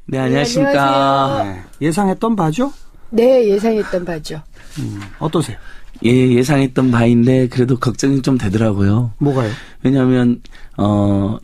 네, 안녕하십니까. 네, 예상했던 바죠? 네, 예상했던 바죠. 어떠세요? 예, 예상했던 바인데 그래도 걱정이 좀 되더라고요. 뭐가요? 왜냐하면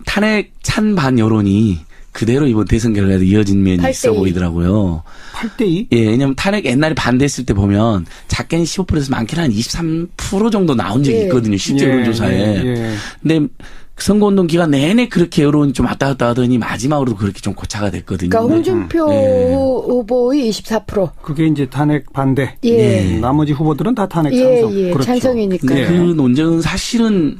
탄핵 찬반 여론이 그대로 이번 대선 결과에도 이어진 면이 8대2. 있어 보이더라고요. 8대2? 예, 왜냐하면 탄핵 옛날에 반대했을 때 보면 작게는 15%에서 많게는 한 23% 정도 나온 적이 예. 있거든요. 실제 여론조사에. 예. 근데 선거운동 기간 내내 그렇게 여론이 좀 왔다 갔다 하더니 마지막으로 그렇게 좀 고차가 됐거든요. 그러니까 홍준표 네. 후보의 24%. 그게 이제 탄핵 반대. 예. 나머지 후보들은 다 탄핵 예, 찬성. 예. 그렇죠. 찬성이니까. 그 논쟁은 사실은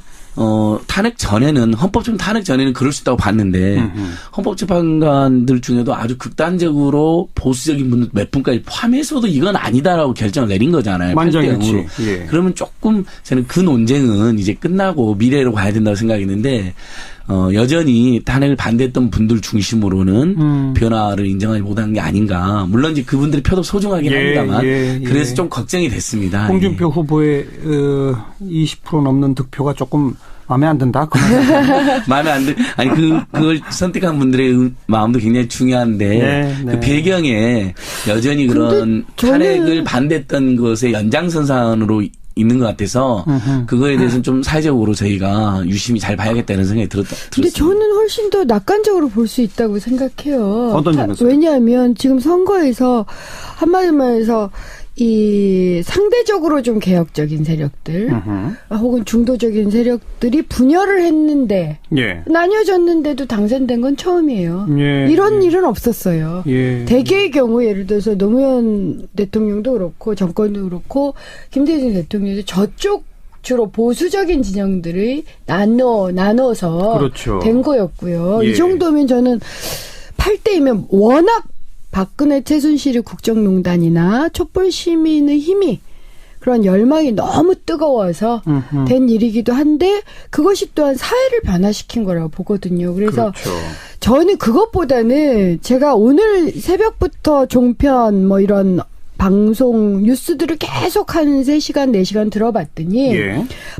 탄핵 전에는 헌법재판 탄핵 전에는 그럴 수 있다고 봤는데 헌법재판관들 중에도 아주 극단적으로 보수적인 분들 몇 분까지 포함해서도 이건 아니다라고 결정을 내린 거잖아요. 만장일치. 예. 그러면 조금 저는 그 논쟁은 이제 끝나고 미래로 가야 된다고 생각했는데 여전히 탄핵을 반대했던 분들 중심으로는 변화를 인정하지 못한 게 아닌가. 물론 이제 그분들의 표도 소중하긴 합니다만 그래서 좀 걱정이 됐습니다. 홍준표 후보의 20% 넘는 득표가 조금 마음에 안 든다. 마음에 안 들. 아니 그걸 선택한 분들의 마음도 굉장히 중요한데 그 배경에 여전히 그런 탄핵을 반대했던 것의 연장선상으로 있는 것 같아서 그거에 대해서는 좀 사회적으로 저희가 유심히 잘 봐야겠다는 생각이 들었습니다. 근데 저는 훨씬 더 낙관적으로 볼 수 있다고 생각해요. 어떤 점에서? 왜냐하면 지금 선거에서 한마디만 해서 이 상대적으로 좀 개혁적인 세력들 혹은 중도적인 세력들이 분열을 했는데 나뉘어졌는데도 당선된 건 처음이에요. 이런 일은 없었어요. 대개의 경우 예를 들어서 노무현 대통령도 그렇고 정권도 그렇고 김대중 대통령도 저쪽 주로 보수적인 진영들이 나눠서 그렇죠. 된 거였고요. 이 정도면 저는 8대이면 워낙 박근혜 최순실의 국정농단이나 촛불 시민의 힘이 그런 열망이 너무 뜨거워서 된 일이기도 한데 그것이 또한 사회를 변화시킨 거라고 보거든요. 그래서 그렇죠. 저는 그것보다는 제가 오늘 새벽부터 종편 뭐 이런 방송 뉴스들을 계속 한 3시간 4시간 들어봤더니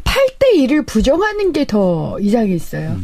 8대2를 부정하는 게 더 이상했어요.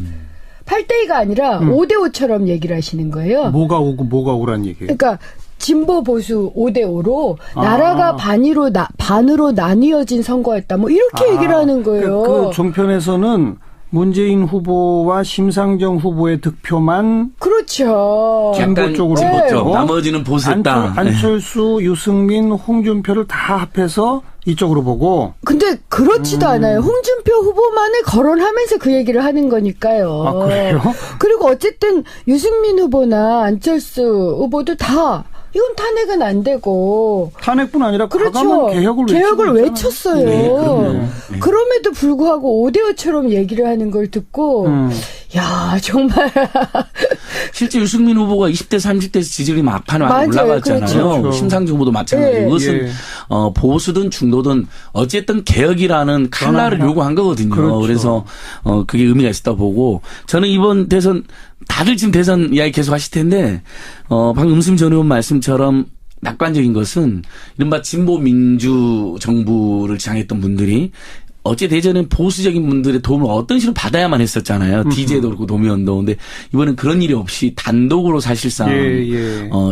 8대2가 아니라 5대5처럼 얘기를 하시는 거예요. 뭐가 오고 뭐가 오란 얘기예요? 그러니까 진보 보수 5대5로 나라가 반으로 나뉘어진 선거였다. 뭐 이렇게 얘기를 하는 거예요. 그 종편에서는 문재인 후보와 심상정 후보의 득표만 그렇죠. 진보 쪽으로 진보 나머지는 보수다. 안철수, 유승민, 홍준표를 다 합해서 이쪽으로 보고. 근데 그렇지도 않아요. 홍준표 후보만을 거론하면서 그 얘기를 하는 거니까요. 아, 그래요? 그리고 어쨌든 유승민 후보나 안철수 후보도 다 이건 탄핵은 안 되고. 탄핵뿐 아니라 그렇죠. 과감한 개혁을 외쳤어요. 네. 그럼에도 불구하고 5대5처럼 얘기를 하는 걸 듣고 야 정말. 실제 유승민 후보가 20대 30대에서 지지율이 막판에 많이 올라갔잖아요. 그렇죠. 심상정 후보도 마찬가지고 이것은 보수든 중도든 어쨌든 개혁이라는 칼날을 요구한 거거든요. 그렇죠. 그래서 그게 의미가 있었다 보고 저는 이번 대선 다들 지금 대선 이야기 계속 하실 텐데 방금 음승 전 의원 말씀처럼 낙관적인 것은 이른바 진보 민주 정부를 지향했던 분들이 어째 대전은 보수적인 분들의 도움을 어떤 식으로 받아야만 했었잖아요. DJ도 그렇고 노무현도. 근데 이번엔 그런 일이 없이 단독으로 사실상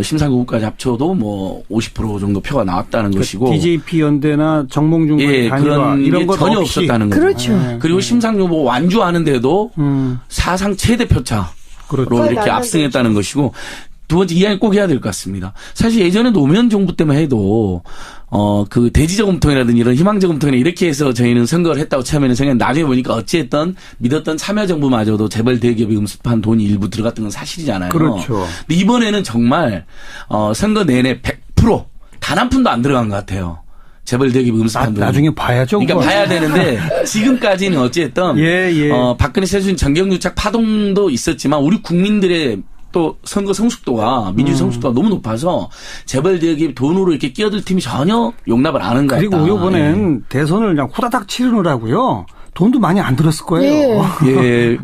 심상구까지 합쳐도 뭐 50% 정도 표가 나왔다는 것이고. DJP 연대나 정몽준과의 단일화 이런 것 전혀 없이. 없었다는 거죠. 그렇죠. 그리고 심상정 후보 완주하는데도 사상 최대 표차로 이렇게 압승했다는 것이고. 두 번째 이야기 꼭 해야 될 것 같습니다. 사실 예전에 노무현 정부 때만 해도 그 대지저금통이라든지 이런 희망저금통이나 이렇게 해서 저희는 선거를 했다고 처음에는 생각했는데 나중에 보니까 어찌됐든 믿었던 참여정부마저도 재벌 대기업이 음습한 돈이 일부 들어갔던 건 사실이잖아요. 그렇죠. 근데 이번에는 정말 선거 내내 100% 단 한 푼도 안 들어간 것 같아요. 재벌 대기업 음습한 돈. 나중에 봐야죠. 그러니까 봐야 되는데 지금까지는 어찌됐든 박근혜 최순실 정경유착 파동도 있었지만 우리 국민들의 또 선거 성숙도가 민주 성숙도가 너무 높아서 재벌 대기업 돈으로 이렇게 끼어들 팀이 전혀 용납을 안 하는 것 같다. 그리고 이번엔 대선을 그냥 후다닥 치르느라고요. 돈도 많이 안 들었을 거예요. 뭐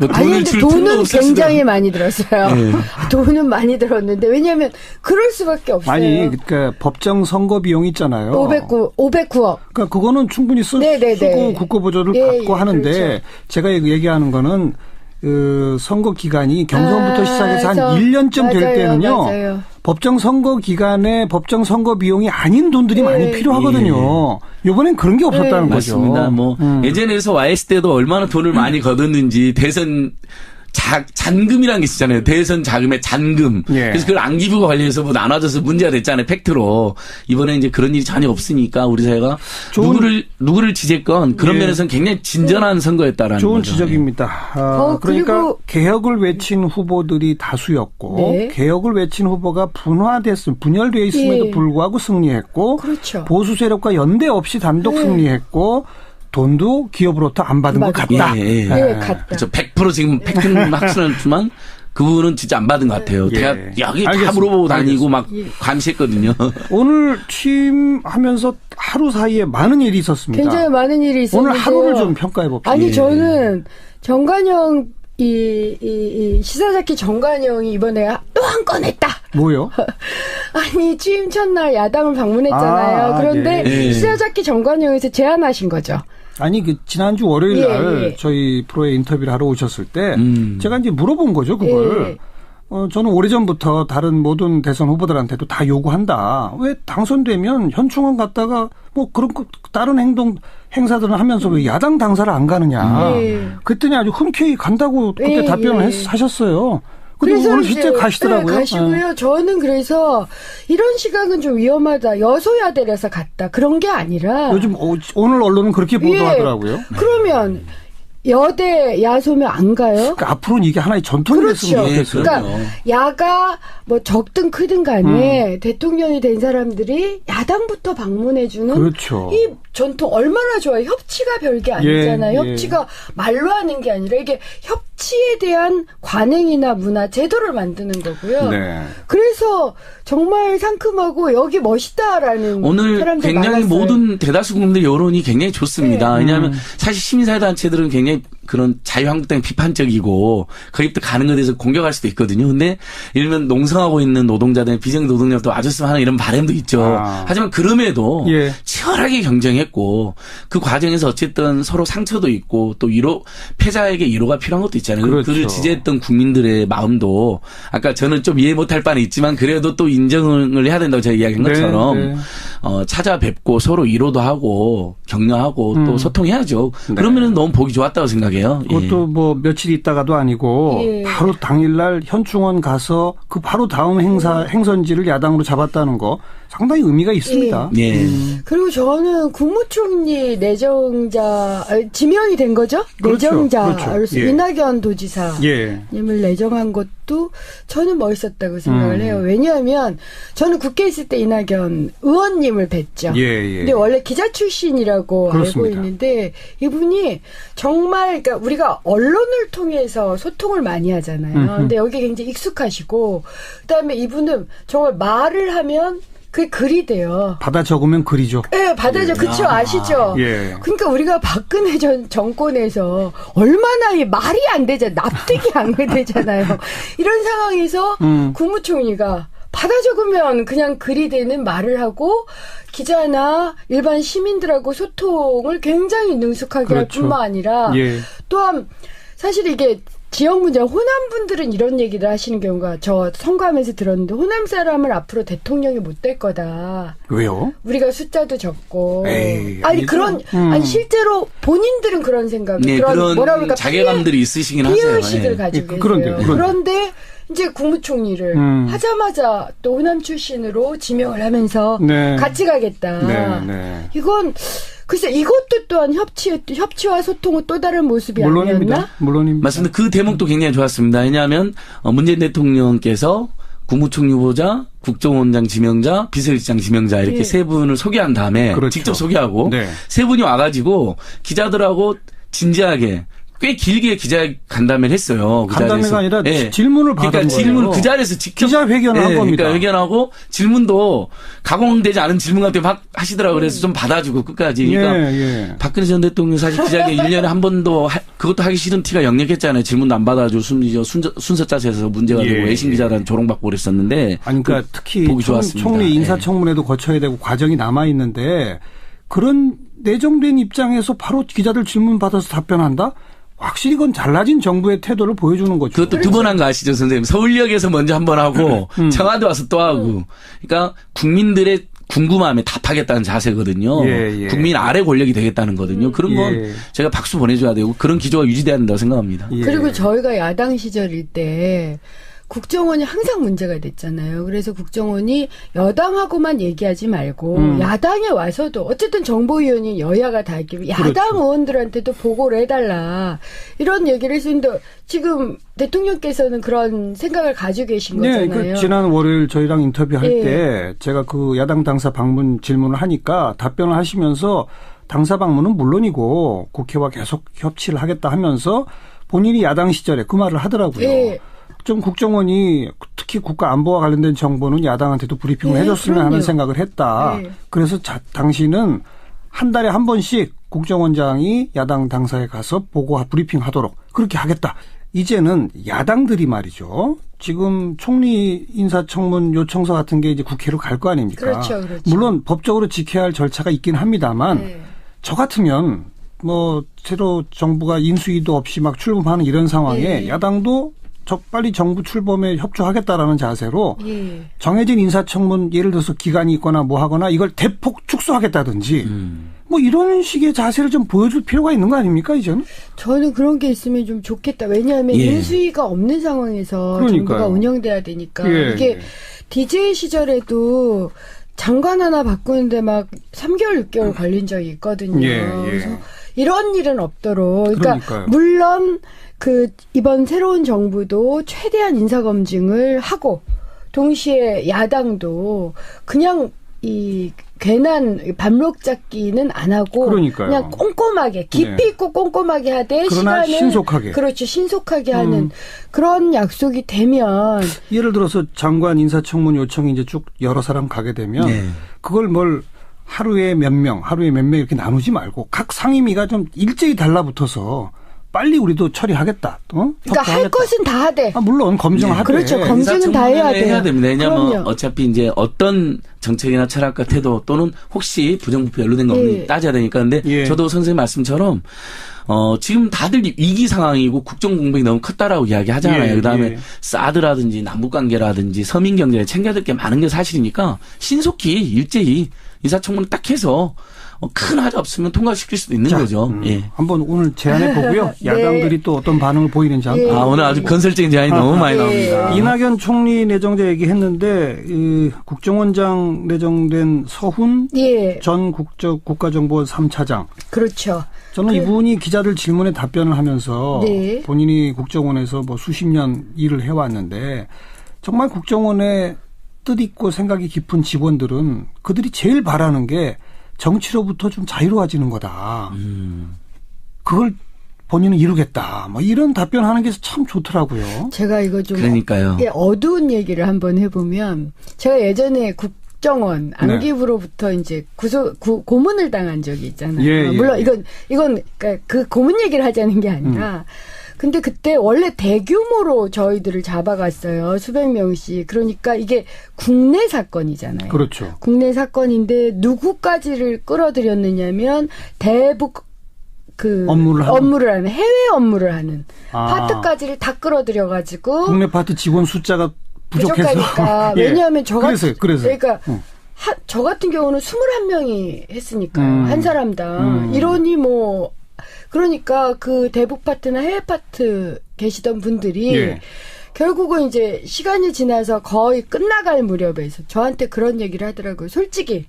아니 근데 돈은 굉장히 많이 들었어요. 돈은 많이 들었는데 왜냐하면 그럴 수밖에 없어요. 아니 그러니까 법정 선거 비용 있잖아요. 509억. 그러니까 그거는 충분히 쓰고 국고 보조를 받고 하는데 그렇죠. 제가 얘기하는 거는 그 선거 기간이 경선부터 시작해서 한 1년쯤 될 맞아요, 때는요. 맞아요. 법정 선거 기간에 법정 선거 비용이 아닌 돈들이 많이 필요하거든요. 이번엔 그런 게 없었다는 거죠. 맞습니다. 뭐 예전에서 와이스 때도 얼마나 돈을 많이 거뒀는지 대선 잔금이라는 게 있잖아요. 대선 자금의 잔금. 예. 그래서 그걸 안기부가 관리해서 뭐 나눠져서 문제가 됐잖아요. 팩트로. 이번에 이제 그런 일이 전혀 없으니까 우리 사회가 누구를 지지했건 그런 예. 면에서는 굉장히 진전한 선거였다라는 좋은 거죠. 지적입니다. 그러니까 그리고 개혁을 외친 후보들이 다수였고 네. 개혁을 외친 후보가 분열되어 있음에도 예. 불구하고 승리했고 그렇죠. 보수 세력과 연대 없이 단독 승리했고 돈도 기업으로부터 안 받은 것 맞아요. 같다. 예. 갔다. 그렇죠. 100% 지금 팩트는 확신하지만 그분은 진짜 안 받은 것 같아요. 예. 대학 여기 다 알겠습니다. 물어보고 다니고 막 예. 감시했거든요. 오늘 취임하면서 하루 사이에 많은 일이 있었습니다. 굉장히 많은 일이 있었는데요. 오늘 하루를 좀 평가해 봅시다. 아니 예. 저는 정관영 이 시사잡기 정관영이 이번에 또 한 건 했다. 뭐요? 아니 취임 첫날 야당을 방문했잖아요. 그런데 예. 시사잡기 정관영에서 제안하신 거죠. 아니 그 지난주 월요일 예, 날 예. 저희 프로에 인터뷰를 하러 오셨을 때 제가 이제 물어본 거죠 그걸. 예. 저는 오래전부터 다른 모든 대선 후보들한테도 다 요구한다. 왜 당선되면 현충원 갔다가 뭐 그런 다른 행사들은 하면서 왜 야당 당사를 안 가느냐. 예. 그랬더니 아주 흔쾌히 간다고 그때 예, 답변을 예. 하셨어요. 근데 그래서 오늘 이제 실제 가시더라고요. 네, 가시고요. 저는 그래서 이런 시각은 좀 위험하다. 여소야대라서 갔다. 그런 게 아니라 요즘 오늘 언론은 그렇게 보도하더라고요. 그러면 여대 야소면 안 가요? 그러니까 앞으로는 이게 하나의 전통이 그렇죠. 됐으면 좋겠어요. 그러니까 야가 뭐 적든 크든 간에 대통령이 된 사람들이 야당부터 방문해주는 그렇죠. 이 전통 얼마나 좋아요. 협치가 별게 아니잖아요. 예. 협치가 말로 하는 게 아니라 이게 협치에 대한 관행이나 문화, 제도를 만드는 거고요. 네. 그래서 정말 상큼하고 여기 멋있다라는 오늘 사람들 굉장히 많았어요. 모든 대다수 국민들 여론이 굉장히 좋습니다. 왜냐하면 사실 시민사회단체들은 굉장히 그런 자유한국당 비판적이고 거기부터 가는 것에 대해서 공격할 수도 있거든요. 근데 예를 들면 농성하고 있는 노동자들, 비정노동자도 와줬으면 하는 이런 바람도 있죠. 하지만 그럼에도 예. 치열하게 경쟁했고 그 과정에서 어쨌든 서로 상처도 있고 또 패자에게 위로가 필요한 것도 있잖아요. 그렇죠. 그를 지지했던 국민들의 마음도 아까 저는 좀 이해 못할 바는 있지만 그래도 또 인정을 해야 된다고 제가 이야기한 것처럼 네. 찾아뵙고 서로 위로도 하고 격려하고 또 소통해야죠. 네. 그러면은 너무 보기 좋았다고 생각해요. 그것도 뭐 며칠 있다가도 아니고 예. 바로 당일날 현충원 가서 그 바로 다음 행선지를 야당으로 잡았다는 거 상당히 의미가 있습니다. 예. 그리고 저는 국무총리 내정자 지명이 된 거죠? 그렇죠. 내정자로서 그렇죠. 예. 이낙연 도지사님을 예. 내정한 것도 저는 멋있었다고 생각을 해요. 왜냐하면 저는 국회에 있을 때 이낙연 의원님을 뵀죠. 예. 근데 원래 기자 출신이라고 그렇습니다. 알고 있는데 이분이 정말 그러니까 우리가 언론을 통해서 소통을 많이 하잖아요. 근데 여기 굉장히 익숙하시고 그다음에 이분은 정말 말을 하면 그게 글이 돼요. 받아 적으면 글이죠. 네, 받아죠. 그쵸, 아시죠? 예. 그러니까 우리가 박근혜 정권에서 얼마나 이 말이 안 되잖아요. 납득이 안 되잖아요. 이런 상황에서 국무총리가 받아 적으면 그냥 글이 되는 말을 하고 기자나 일반 시민들하고 소통을 굉장히 능숙하게 할 그렇죠. 뿐만 아니라 예. 또한 사실 이게 지역 문제, 호남 분들은 이런 얘기를 하시는 경우가 저 선거하면서 들었는데 호남 사람은 앞으로 대통령이 못 될 거다. 왜요? 우리가 숫자도 적고. 에이, 아니 아니죠. 그런 아니 실제로 본인들은 그런 생각을 네, 그런 뭐라 그럴까 자괴감들이 있으시긴 하세요. 피해의식을 예. 가지고 그런데, 계세요. 그런데 이제 국무총리를 하자마자 또 호남 출신으로 지명을 하면서 네. 같이 가겠다. 네. 이건 글쎄 이것도 또한 협치와 소통의 또 다른 모습이 물론입니다. 아니었나? 맞습니다. 그 대목도 굉장히 좋았습니다. 왜냐하면 문재인 대통령께서 국무총리 후보자, 국정원장 지명자, 비서실장 지명자 이렇게 세 분을 소개한 다음에 그렇죠. 직접 소개하고 네. 세 분이 와가지고 기자들하고 진지하게 꽤 길게 기자 간담회를 했어요. 그 간담회가 자리에서. 아니라 예. 질문을 받은 그러니까 거예요. 질문 그 자리에서 직접 기자회견을 한 겁니다. 그러니까 회견하고 질문도 가공되지 않은 질문 같은 거 막 하시더라고요. 그래서 좀 받아주고 끝까지. 그러니까 예. 박근혜 전 대통령 사실 기자회견 1년에 한 번도 그것도 하기 싫은 티가 역력했잖아요. 질문도 안 받아주고 순서 짜서 문제가 되고 외신 기자단 조롱받고 그랬었는데 아니, 그러니까 특히 보기 좋았습니다. 총리 예. 인사청문회도 거쳐야 되고 과정이 남아 있는데 그런 내정된 입장에서 바로 기자들 질문 받아서 답변한다? 확실히 그건 달라진 정부의 태도를 보여주는 거죠. 그것도 두 번 한 거 아시죠, 선생님? 서울역에서 먼저 한 번 하고 청와대 와서 또 하고. 그러니까 국민들의 궁금함에 답하겠다는 자세거든요. 예. 국민 아래 권력이 되겠다는 거거든요. 그런 건 제가 박수 보내줘야 되고 그런 기조가 유지돼야 된다고 생각합니다. 예. 그리고 저희가 야당 시절일 때 국정원이 항상 문제가 됐잖아요. 그래서 국정원이 여당하고만 얘기하지 말고 야당에 와서도 어쨌든 정보위원이 여야가 다 있기 야당 그렇죠. 의원들한테도 보고를 해달라. 이런 얘기를 했는데 지금 대통령께서는 그런 생각을 가지고 계신 네, 거잖아요. 지난 월요일 저희랑 인터뷰할 예. 때 제가 그 야당 당사 방문 질문을 하니까 답변을 하시면서 당사 방문은 물론이고 국회와 계속 협치를 하겠다 하면서 본인이 야당 시절에 그 말을 하더라고요. 예. 좀 국정원이 특히 국가 안보와 관련된 정보는 야당한테도 브리핑을 예, 해줬으면 그럼요. 하는 생각을 했다. 예. 그래서 당시는 한 달에 한 번씩 국정원장이 야당 당사에 가서 보고 브리핑하도록 그렇게 하겠다. 이제는 야당들이 말이죠. 지금 총리 인사청문 요청서 같은 게 이제 국회로 갈 거 아닙니까? 그렇죠. 물론 법적으로 지켜야 할 절차가 있긴 합니다만 네. 저 같으면 뭐 새로 정부가 인수위도 없이 막 출범하는 이런 상황에 네. 야당도 빨리 정부 출범에 협조하겠다라는 자세로 예. 정해진 인사청문 예를 들어서 기간이 있거나 뭐 하거나 이걸 대폭 축소하겠다든지 뭐 이런 식의 자세를 좀 보여줄 필요가 있는 거 아닙니까 이제는? 저는 그런 게 있으면 좀 좋겠다. 왜냐하면 예. 인수위가 없는 상황에서 그러니까요. 정부가 운영돼야 되니까. 예. 이게 DJ 시절에도 장관 하나 바꾸는데 막 3개월, 6개월 걸린 적이 있거든요. 예. 그래서 이런 일은 없도록. 그러니까 그러니까요. 물론 이번 새로운 정부도 최대한 인사검증을 하고 동시에 야당도 그냥 이 괜한 반록 잡기는 안 하고 그러니까요. 그냥 꼼꼼하게 깊이 네. 있고 꼼꼼하게 하되 그러나 시간을 신속하게. 그렇죠. 신속하게 하는 그런 약속이 되면 예를 들어서 장관 인사청문 요청이 이제 쭉 여러 사람 가게 되면 네. 그걸 뭘 하루에 몇 명 이렇게 나누지 말고 각 상임위가 좀 일제히 달라붙어서 빨리 우리도 처리하겠다. 그러니까 할 협조하겠다. 것은 다 하되 물론 검증하되. 그렇죠. 검증은 다 해야 돼요. 해야 됩니다. 왜냐하면 그럼요. 어차피 이제 어떤 정책이나 철학과 태도 또는 혹시 부정부패 연루된 거 없는지 예. 따져야 되니까. 근데 예. 저도 선생님 말씀처럼 지금 다들 위기 상황이고 국정 공백이 너무 컸다라고 이야기하잖아요. 예, 그다음에 예. 사드라든지 남북관계라든지 서민경제 챙겨야 될 게 많은 게 사실이니까 신속히 일제히 인사청문을 딱 해서 큰 하자 없으면 통과시킬 수도 있는 거죠. 예. 한번 오늘 제안해 보고요. 네. 야당들이 또 어떤 반응을 보이는지 한번. 예. 오늘 아주 건설적인 제안이 너무 많이 나옵니다. 이낙연 총리 내정자 얘기했는데 이 국정원장 내정된 서훈 예. 전 국가정보원 3차장. 그렇죠. 저는 이분이 기자들 질문에 답변을 하면서 네. 본인이 국정원에서 뭐 수십 년 일을 해왔는데 정말 국정원에 뜻있고 생각이 깊은 직원들은 그들이 제일 바라는 게 정치로부터 좀 자유로워지는 거다. 그걸 본인은 이루겠다. 뭐 이런 답변하는 게 참 좋더라고요. 제가 이거 좀 그러니까요. 어두운 얘기를 한번 해보면 제가 예전에 국정원 안기부로부터 이제 고문을 당한 적이 있잖아요. 예, 예, 물론 예. 이건 그러니까 그 고문 얘기를 하자는 게 아니라 근데 그때 원래 대규모로 저희들을 잡아갔어요. 수백 명씩. 그러니까 이게 국내 사건이잖아요. 그렇죠. 국내 사건인데 누구까지를 끌어들였느냐면 대북 업무를 하는 해외 업무를 하는 파트까지를 다 끌어들여가지고 국내 파트 직원 숫자가 부족해서. 부족하니까 예. 왜냐하면 그래서. 그러니까 저 같은 경우는 21명이 했으니까요. 한 사람당. 이러니 뭐 그러니까 그 대북 파트나 해외 파트 계시던 분들이 예. 결국은 이제 시간이 지나서 거의 끝나갈 무렵에서 저한테 그런 얘기를 하더라고요. 솔직히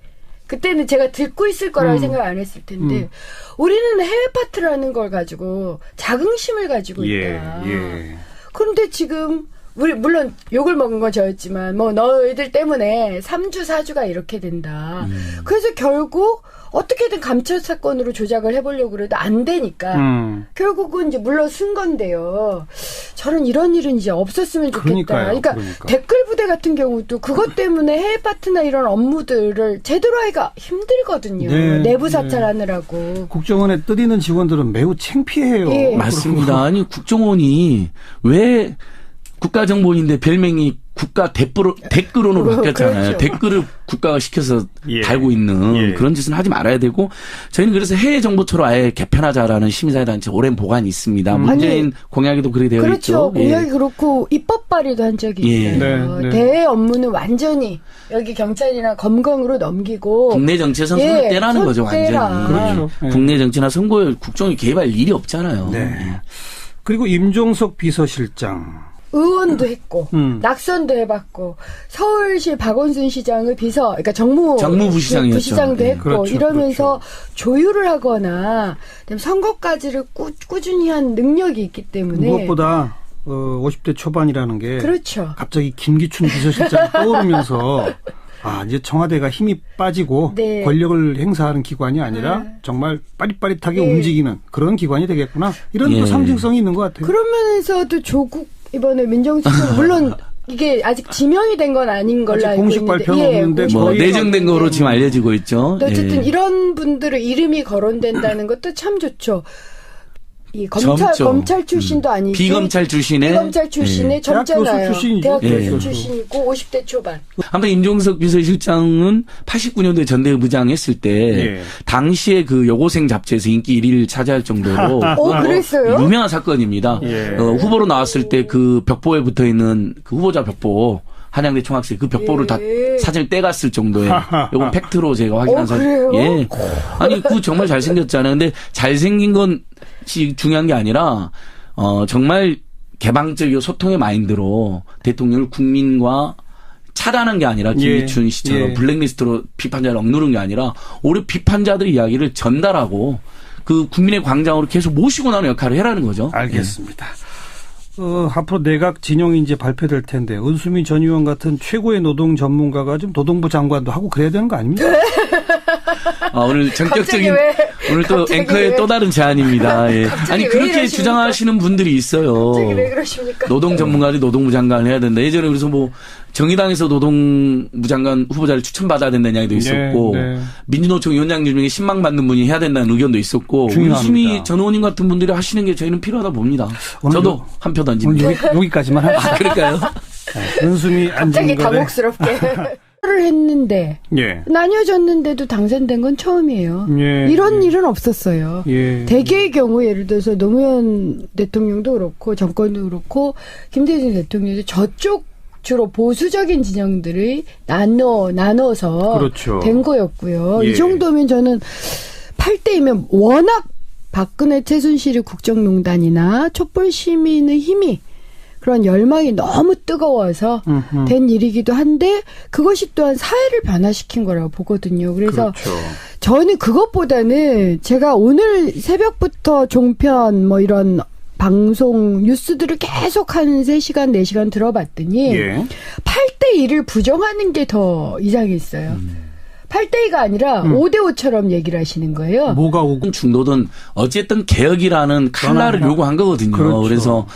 그때는 제가 듣고 있을 거라고 생각 안 했을 텐데 우리는 해외 파트라는 걸 가지고 자긍심을 가지고 있다. 예. 그런데 지금 물론 욕을 먹은 건 저였지만 뭐 너희들 때문에 3주 4주가 이렇게 된다. 그래서 결국 어떻게든 감찰 사건으로 조작을 해보려고 그래도 안 되니까 결국은 이제 물러선 건데요. 저는 이런 일은 이제 없었으면 좋겠다. 그러니까 댓글 부대 같은 경우도 그것 때문에 해외 파트나 이런 업무들을 제대로 하기가 힘들거든요. 네, 내부 사찰하느라고. 국정원에 뜻 있는 직원들은 매우 창피해요. 예. 맞습니다. 아니 국정원이 왜 국가정보원인데 별명이 국가 댓글론으로 바뀌었잖아요. 그렇죠. 댓글을 국가가 시켜서 예. 달고 있는 예. 그런 짓은 하지 말아야 되고 저희는 그래서 해외 정보처로 아예 개편하자라는 시민사회단체 오랜 보관이 있습니다. 문재인 공약에도 그렇게 되어 그렇죠. 있죠. 공약이 그렇고 입법 발의도 한 적이 예. 있어요. 네, 네. 대외 업무는 완전히 여기 경찰이나 검경으로 넘기고 국내 정치에선 손을 떼라는 거죠, 떼라. 완전히. 그렇죠. 예. 국내 정치나 선거에 국정이 개입할 일이 없잖아요. 네. 그리고 임종석 비서실장. 의원도 했고 낙선도 해봤고 서울시 박원순 시장을 그러니까 정무부시장이었죠. 부시장도 네. 했고 그렇죠, 이러면서 조율을 하거나 그다음에 선거까지를 꾸준히 한 능력이 있기 때문에 무엇보다 50대 초반이라는 게 그렇죠. 갑자기 김기춘 비서실장이 떠오르면서 이제 청와대가 힘이 빠지고 네. 권력을 행사하는 기관이 아니라 정말 빠릿빠릿하게 네. 움직이는 그런 기관이 되겠구나. 이런 예. 또 상징성이 있는 것 같아요. 그런 면에서도 조국 이번에 민정수석 물론 이게 아직 지명이 된 건 아닌 걸로 아직 알고 공식 있는데 발표는 없는데 공식 뭐 거의 발표는 내정된 거로 없는데. 지금 알려지고 있죠. 근데 어쨌든 예. 이런 분들의 이름이 거론된다는 것도 참 좋죠. 이 젊죠. 검찰 출신도 아니고 비검찰 출신의 비검찰 출신의 예. 대학 젊잖아요. 교수 출신이죠. 대학 교수 예. 출신이고 50대 초반. 아무튼 임종석 비서실장은 89년도에 전대부장 했을 때 예. 당시에 그 여고생 잡지에서 인기 1위를 차지할 정도로 그랬어요? 유명한 사건입니다. 예. 후보로 나왔을 때 그 벽보에 붙어 있는 그 후보자 벽보 한양대 총학생 그 벽보를 예. 다 사진을 떼갔을 정도의 요건 팩트로 제가 확인한 사진. 그래요? 예. 아니 그 정말 잘생겼잖아요. 근데 잘생긴 건 중요한 게 아니라 정말 개방적이고 소통의 마인드로 대통령을 국민과 차단한 게 아니라 김기춘 씨처럼 예. 블랙리스트로 비판자를 억누른 게 아니라 오히려 비판자들의 이야기를 전달하고 그 국민의 광장으로 계속 모시고 나오는 역할을 해라는 거죠. 알겠습니다. 앞으로 내각 진영이 이제 발표될 텐데 은수미 전 의원 같은 최고의 노동 전문가가 좀 노동부 장관도 하고 그래야 되는 거 아닙니까? 오늘 전격적인 오늘 또 갑자기 앵커의 왜? 또 다른 제안입니다. 예. 아니 왜 그렇게 이러십니까? 주장하시는 분들이 있어요. 갑자기 왜 그러십니까? 노동 전문가들이 노동부 장관을 해야 된다. 예전에 그래서 뭐 정의당에서 노동부 장관 후보자를 추천받아야 된다는 이야기도 있었고 네. 민주노총 위원장님 중에 신망 받는 분이 해야 된다는 의견도 있었고 중요합니다. 은수미 전 의원님 같은 분들이 하시는 게 저희는 필요하다 봅니다. 저도 한 표 던집니다. 오늘 여기까지만 합시다. 그럴까요? 은수미 갑자기 안진걸의 당혹스럽게 를 했는데 예. 나뉘어졌는데도 당선된 건 처음이에요. 예. 이런 일은 없었어요. 예. 대개의 경우 예를 들어서 노무현 대통령도 그렇고 정권도 그렇고 김대중 대통령도 저쪽 주로 보수적인 진영들이 나눠서 그렇죠. 된 거였고요. 예. 이 정도면 저는 8대이면 워낙 박근혜 최순실의 국정농단이나 촛불 시민의 힘이 그런 열망이 너무 뜨거워서 된 일이기도 한데 그것이 또한 사회를 변화시킨 거라고 보거든요. 그래서 그렇죠. 저는 그것보다는 제가 오늘 새벽부터 종편 뭐 이런 방송 뉴스들을 계속 한 3시간, 4시간 들어봤더니 예. 8대1을 부정하는 게 더 이상했어요. 8대2가 아니라 5대5처럼 얘기를 하시는 거예요. 뭐가 오고 중도든 어쨌든 개혁이라는 칼날을 요구한 거거든요. 그렇죠. 그래서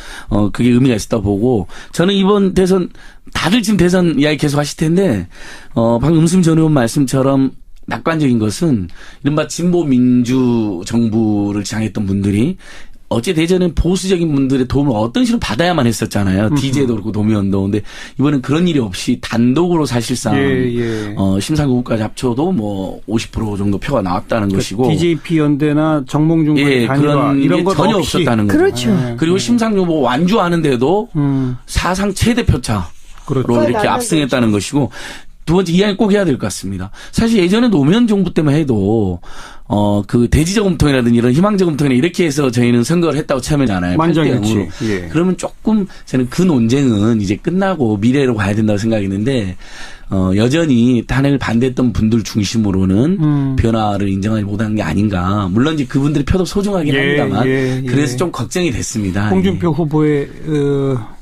그게 의미가 있었다 보고 저는 이번 대선 다들 지금 대선 이야기 계속 하실 텐데 방금 음수미 전 의원 말씀처럼 낙관적인 것은 이른바 진보 민주 정부를 지향했던 분들이 어째 대전은 보수적인 분들의 도움을 어떤 식으로 받아야만 했었잖아요. DJ도 그렇고 노무현도. 근데 이번엔 그런 일이 없이 단독으로 사실상 심사구까지 합쳐도 뭐 50% 정도 표가 나왔다는 것이고. DJP 연대나 정몽준과의 단일화 그런 이런 게 것 전혀 없이. 없었다는 거죠. 그렇죠. 그리고 심상정 뭐 완주하는데도 사상 최대 표차로 그렇죠. 이렇게 압승했다는 것이고. 두 번째 이야기 꼭 해야 될 것 같습니다. 사실 예전에 노무현 정부 때만 해도 그 대지저금통이라든지 이런 희망저금통이나 이렇게 해서 저희는 선거를 했다고 참여잖아요. 만장일치. 예. 그러면 조금 저는 그 논쟁은 이제 끝나고 미래로 가야 된다고 생각했는데 여전히 탄핵을 반대했던 분들 중심으로는 변화를 인정하지 못한 게 아닌가. 물론 이제 그분들의 표도 소중하긴 합니다만 그래서 좀 걱정이 됐습니다. 홍준표 후보의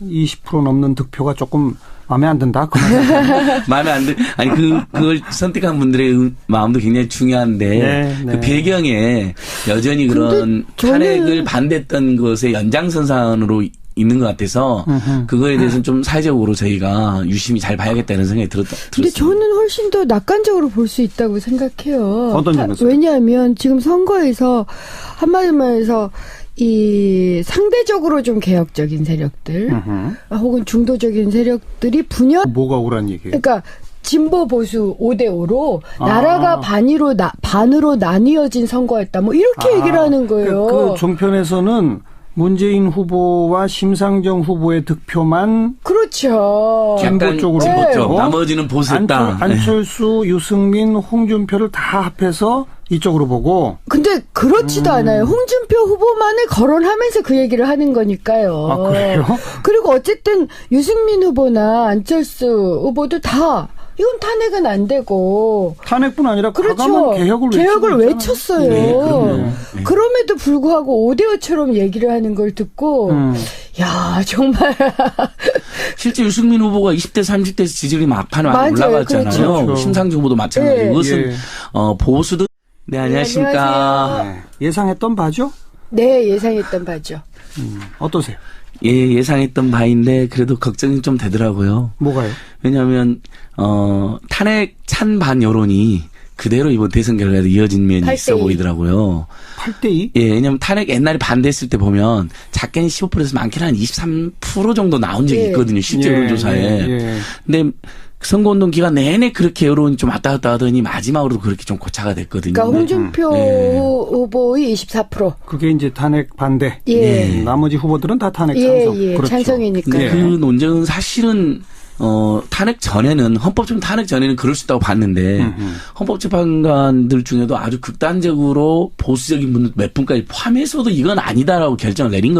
20% 넘는 득표가 조금 마음에 안 든다. 그 말. 마음에 안 들. 아니 그걸 선택한 분들의 마음도 굉장히 중요한데 그 배경에 여전히 그런 탄핵을 반대했던 것의 연장선상으로 있는 것 같아서 그거에 대해서는 좀 사회적으로 저희가 유심히 잘 봐야겠다는 생각이 들었습니다. 근데 저는 훨씬 더 낙관적으로 볼 수 있다고 생각해요. 어떤 점에서? 왜냐하면 지금 선거에서 한마디만 해서 이 상대적으로 좀 개혁적인 세력들 혹은 중도적인 세력들이 분열 뭐가 억울한 얘기예요? 그러니까 진보 보수 5대5로 나라가 반으로 나뉘어진 선거였다. 뭐 이렇게 얘기를 하는 거예요. 그 종편에서는 문재인 후보와 심상정 후보의 득표만 그렇죠. 진보 쪽으로 네. 쪽. 나머지는 보수했다. 안철수, 유승민, 홍준표를 다 합해서 이쪽으로 보고. 근데 그렇지도 않아요. 홍준표 후보만을 거론하면서 그 얘기를 하는 거니까요. 아, 그래요? 그리고 어쨌든 유승민 후보나 안철수 후보도 다 이건 탄핵은 안 되고. 탄핵뿐 아니라 그렇죠. 과감한 개혁을 외쳤어요. 네, 그럼요. 네. 그럼에도 불구하고 5대5처럼 얘기를 하는 걸 듣고 야 정말 실제 유승민 후보가 20대, 30대에서 지지율이 막판에 많이 맞아요. 올라갔잖아요. 그렇죠. 심상정 후보도 마찬가지고. 네. 이것은 예. 보수들. 네, 안녕하십니까. 안녕하세요. 네. 예상했던 바죠? 네 예상했던 바죠. 어떠세요? 예, 예상했던 바인데 그래도 걱정이 좀 되더라고요. 뭐가요? 왜냐하면 탄핵 찬반 여론이 그대로 이번 대선 결과에도 이어진 면이 8대2. 있어 보이더라고요. 8대2? 예, 왜냐하면 탄핵 옛날에 반대했을 때 보면 작게는 15%에서 많게는 한 23% 정도 나온 적이 예. 있거든요. 실제 여론조사에. 예. 근데 선거운동 기간 내내 그렇게 여론이 좀 왔다 갔다 하더니 마지막으로도 그렇게 좀 고차가 됐거든요. 그러니까 홍준표 네. 후보의 24%. 그게 이제 탄핵 반대. 예. 나머지 후보들은 다 탄핵 예, 찬성. 예. 그렇죠. 찬성이니까요. 근데 그 논쟁은 사실은 탄핵 전에는 헌법적인 탄핵 전에는 그럴 수 있다고 봤는데 헌법재판관들 중에도 아주 극단적으로 보수적인 분들 몇 분까지 포함해서도 이건 아니다라고 결정을 내린 거죠.